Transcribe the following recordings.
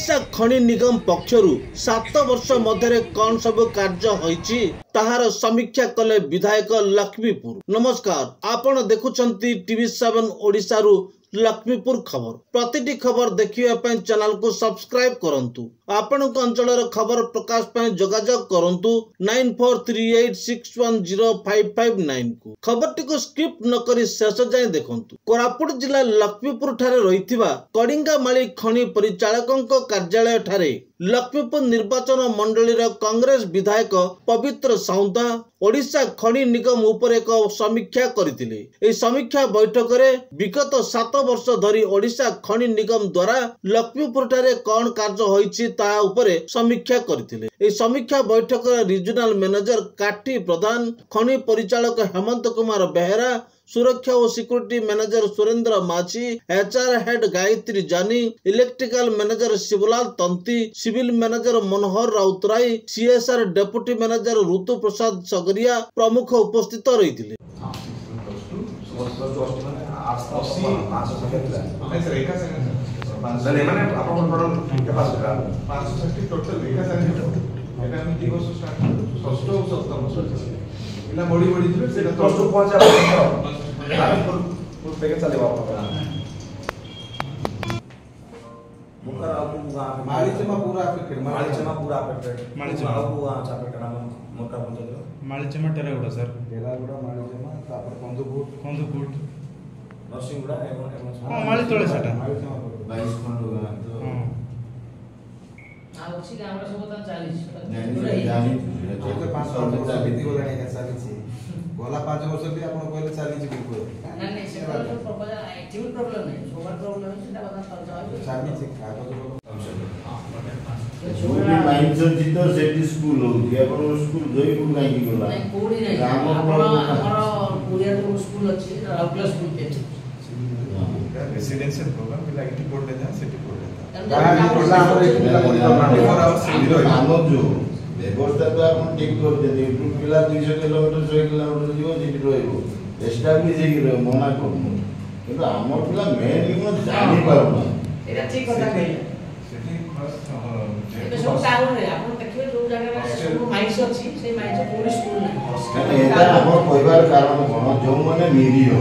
ओडिशा खनि निगम पक्षरु 7 वर्ष मध्य कौन सब कार्य होईची ताहार समीक्षा कले विधायक लक्ष्मीपुर। नमस्कार, आपण देखुछंती TV7 ओडिशा रु लक्ष्मीपुर खबर। प्रतिटी खबर देखिया पय चैनल को सब्सक्राइब करंतु। आपण अंचल खबर प्रकाश पय जोगाजोग करंतु 9438610559 को। खबरटी को स्किप न करी शेष जाय देखंतु। कोरापुट जिला लक्ष्मीपुर ठारे रहिथिबा कडिंगामाली खनि परिचालकंक कार्यालय ठारे लक्ष्मीपुर निर्वाचन मंडली कांग्रेस विधायक पवित्र साउंता ओडिशा खनि निगम उपर एक समीक्षा करथिले। ए समीक्षा बैठक रे विगत 7 वर्ष धरी ओडिशा खनि निगम द्वारा लक्ष्मीपुर ठारे कौन कार्य होईची ता उपरे समीक्षा करथिले। ए समीक्षा बैठक रे रीजनल मैनेजर काटी प्रधान, खनि परिचालक हेमंत कुमार बेहरा, सुरक्षा और सिक्योरिटी मैनेजर सुरेंद्र माची, HR हेड गायत्री जानी, electrical manager Shivlal तंती, civil manager मनोहर राउतराई, CSR डेप्यूटी मैनेजर ऋतु प्रसाद सगरिया प्रमुख उपस्थित रही। मालीचमा टेरागुड़ा सर टेरागुड़ा मालीचमा तापर कंदुकुट नरसिंहगुड़ा हां माली तळे सेटा 22 खंड हां आ उसी के हमरा सब त 40 जानी जेते 5 वर्ष बीती गलानी का चालीछि गोला 5 वर्ष भी आपण कहले चालीछि बिल्कुल ना नहीं से प्रपोजल एक्टिव प्रॉब्लम नहीं सोबर प्रॉब्लम सेटा बता चालीछि चालीछि कागज जोनी माइंडसेट जितो सेटी स्कूल होती है पर स्कूल जोई को काई की गला नहीं कोडी नहीं हमरा पुरिया तो स्कूल अछि राउरकेला स्कूल के रेसिडेंशियल प्रोग्राम पिला इटी पढ़ले जा सेटी पढ़ले नाम जो व्यवस्था तो आपण ठीक कर दे पिला 200 किलोमीटर 100 किलोमीटर जीव जेटी रहइबो एस्टैब्लिश हे कि मना करनु किंतु हमर पिला मेन कि जानि पाउना एटा ठीक କଥା कहले सब कारण है आपण देखिए जो जगह सब माइंस अछि से माइंस पूरी स्कूल नहीं एटा हमर परिवार कारण कोन जो माने निरीह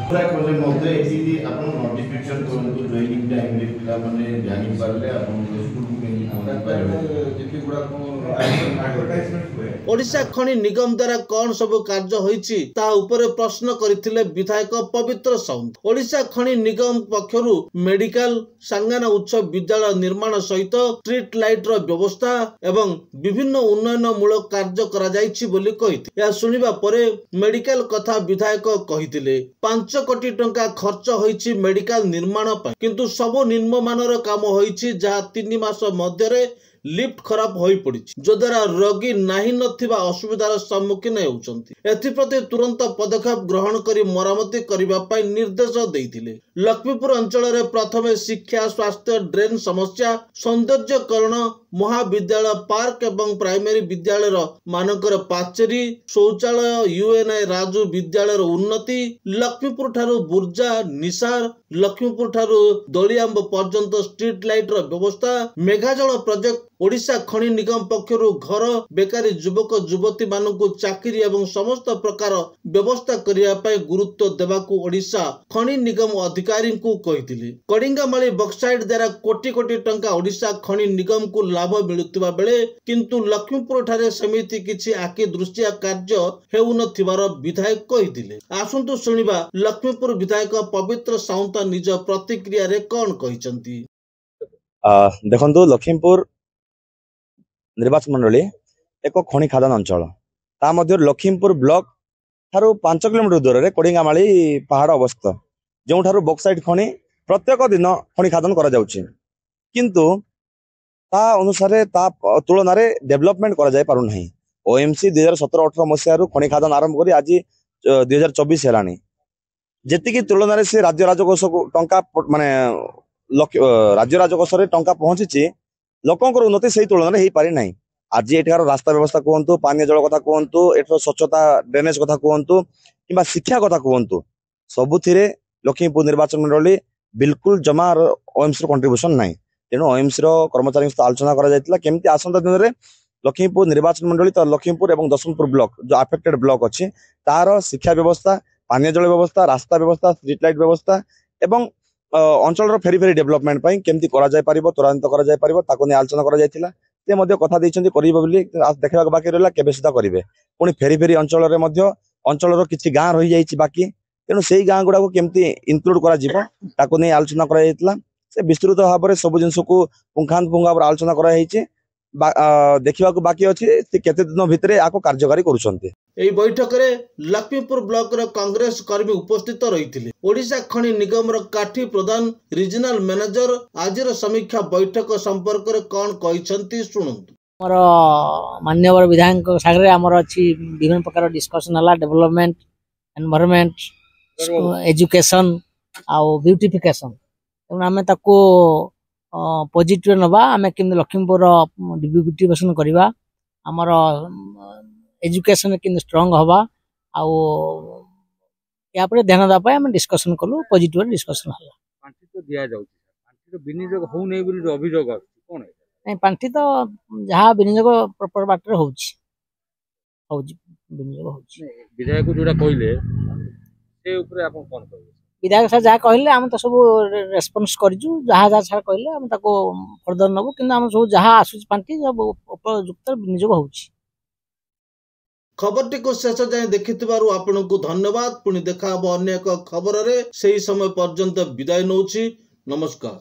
पूरा कोले मते एटी आपण नोटिफिकेशन करंतु जॉइनिंग टाइम रे पिला माने जानि पारले आपण स्कूल को केनी पहुंच पारबे जेपी गुडा को एडवर्टाइजमेंट हुए। ओडिशा खनि निगम द्वारा कौन सब कार्य होईची ता ऊपर प्रश्न करथिले विधायक पवित्र साउंत। ओडिशा खनि निगम पक्षरु मेडिकल, सांगाना उच्च विद्यालय निर्माण सहित स्ट्रीट लाइट रो व्यवस्था एवं विभिन्न उन्नयन मूलक कार्य करा जाईची बोली कहिथि। या सुनिबा परे मेडिकल कथा विधायक कहिथिले 5 कोटी टंका खर्च होईची मेडिकल निर्माण पय, किंतु सब निम्नमानर काम होईची जहा 3 मास मध्यरे लिफ्ट खराब होई पड़ी जो द्वारा रोगी नाही नथिबा असुविधार सम्मुखीन होउचंती। एथि प्रति तुरंत पदक्षेप ग्रहण करी मरामती करिबा पय निर्देश देइथिले। लक्ष्मीपुर अंचल रे प्रथमे शिक्षा, स्वास्थ्य, ड्रेन समस्या, सौंदर्यकरण, महाविद्यालय, पार्क एवं प्राइमरी विद्यालय मानकर पाचेरी, शौचालय, UNI राजू विद्यालय उन्नति, लक्ष्मीपुर ठारू बुर्जा, निसार, लक्ष्मीपुर ठारू दलियांब पर्यंत स्ट्रीट लाइट रो व्यवस्था, मेघाजल प्रोजेक्ट, ओडिशा खनि निगम पक्षरु घर, बेकारी युवक युवती मानकु चाकरी एवं समस्त प्रकार व्यवस्था करिया पय गुरुत्व देबाकू ओडिशा खनि निगम अधिकारी को कहिथिले। कडिंगामाली बक्साइट द्वारा कोटी कोटी टंका ओडिशा खनि निगम को लाभ मिलुतिबा बेले किंतु लक्ष्मीपुर ठारे समिति किछि आकि दृष्टिया कार्य हेउ नथिबार विधायक कहिथिले। आसंतु सुनिबा लक्ष्मीपुर विधायक पवित्र साउंता निज प्रतिक्रिया रे कोन कहिसंती। देखंतु लक्ष्मीपुर निर्वाचन मंडली एक खनि खादान अंचल ता मध्य लक्ष्मीपुर ब्लॉक ठारू 5 किलोमीटर दूर रे कोडिंगामाली पहाड़ अवस्थित जो ठारू बक्साइट खनि प्रत्येक दिन खनि खादान करा जाउछि, किंतु ता अनुसार ता तुलना रे डेवलपमेंट करा जाय पारु नाही। OMC 2017-18 मसिया रु खनि खादान आरंभ करी आज 2024 हेलानी जेति की तुलना रे से राज्य राजकोष टंका माने राज्य राजकोष रे टंका पहुंची लोकंकर उन्नति से तुलन में पारि नहीं। आज एठार रास्ता व्यवस्था कहतु, पानी जल कथा कहतु, एठार स्वच्छता ड्रेनेज कथा कहतु कि शिक्षा कथा कहतु, सबुथिरे लक्ष्मीपुर निर्वाचन मंडली बिल्कुल जमा OMC कंट्रीब्यूशन नहीं। तेणु ओएमसी कर्मचारी सहित आलोचना करमती आसंता दिन में लखीमपुर निर्वाचन मंडली तो लखीमपुर और दशमपुर ब्लॉक जो अफेक्टेड ब्लॉक अच्छी तार शिक्षा व्यवस्था पानीय जल व्यवस्था रास्ता व्यवस्था स्ट्रीट लाइट व्यवस्था एवं अंचल फेरी फेरी डेवलपमेंट केमती त्वरान्वित कर आलोचना कर कथा देखा बाकी रहा केबे सुधा करेंगे पुणी फेरी फेरी अंचल किसी गाँ रही जाइए बाकी तेणु से गाँ गुड़ा केमती इनक्लूड कर आलोचना कर विस्तृत भाव में सब जिन को पुंखानुपुंख भाव आलोचना कर देखा बाकी अच्छी केते दिन भितर आपको कार्यकारी करुछंती। ଏହି ବୈଠକରେ ଲକ୍ଷ୍ମୀପୁର ବ୍ଲକର କଂଗ୍ରେସ କର୍ମୀ ଉପସ୍ଥିତ ରହିଥିଲେ। ଓଡ଼ିଶା ଖଣି ନିଗମର କାଠି ପ୍ରଧାନ ରିଜନାଲ ମ୍ୟାନେଜର ଆଜିର ସମୀକ୍ଷା ବୈଠକ ସମ୍ପର୍କରେ କ'ଣ କହିଛନ୍ତି ଶୁଣନ୍ତୁ। ଆମର ମାନ୍ୟବର ବିଧାୟକ ସାଗରେ ଆମର ଅଛି ବିଭିନ୍ନ ପ୍ରକାର ଡିସ୍କସନ ହେଲା ଡେଭଲପମେଣ୍ଟ ଏନଭାୟରନମେଣ୍ଟ ଏଜୁକେସନ ଆଉ ବ୍ୟୁଟିଫିକେସନ ତେଣୁ ଆମେ ତାକୁ पॉजिटिव नबा आमे केमि लखीमपुर ब्यूटिफिकेशन करवा आमर एजुकेशन केमि स्ट्रांग हवा आउ या पर ध्यान देबा आमे डिस्कशन कलु पॉजिटिव डिस्कशन हला। पांठी तो दिया जाउछ पांठी तो विनियोग हो नै बोली जो अभियोग कोन है नै पांठी तो जहा विनियोग प्रॉपर बाटर होउछ विनियोग होउछ विधायक जोडा कहिले से ऊपर आपन कोन कहबे विधायक साहब जहाँ कहले आम तो सब रेस्पॉन्स करूँ जहाँ जहाँ सार कहले आम ताको फर्दर नबू कि आम सब जहाँ आसूँ पांठी सब उपयुक्त विनियोग होउछ। खबरटी को शेष जाए देखिथिबारु आपनकु धन्यवाद। पुणी देखा अन्य एक खबर रे सही समय पर्यंत विदाय नौछि। नमस्कार।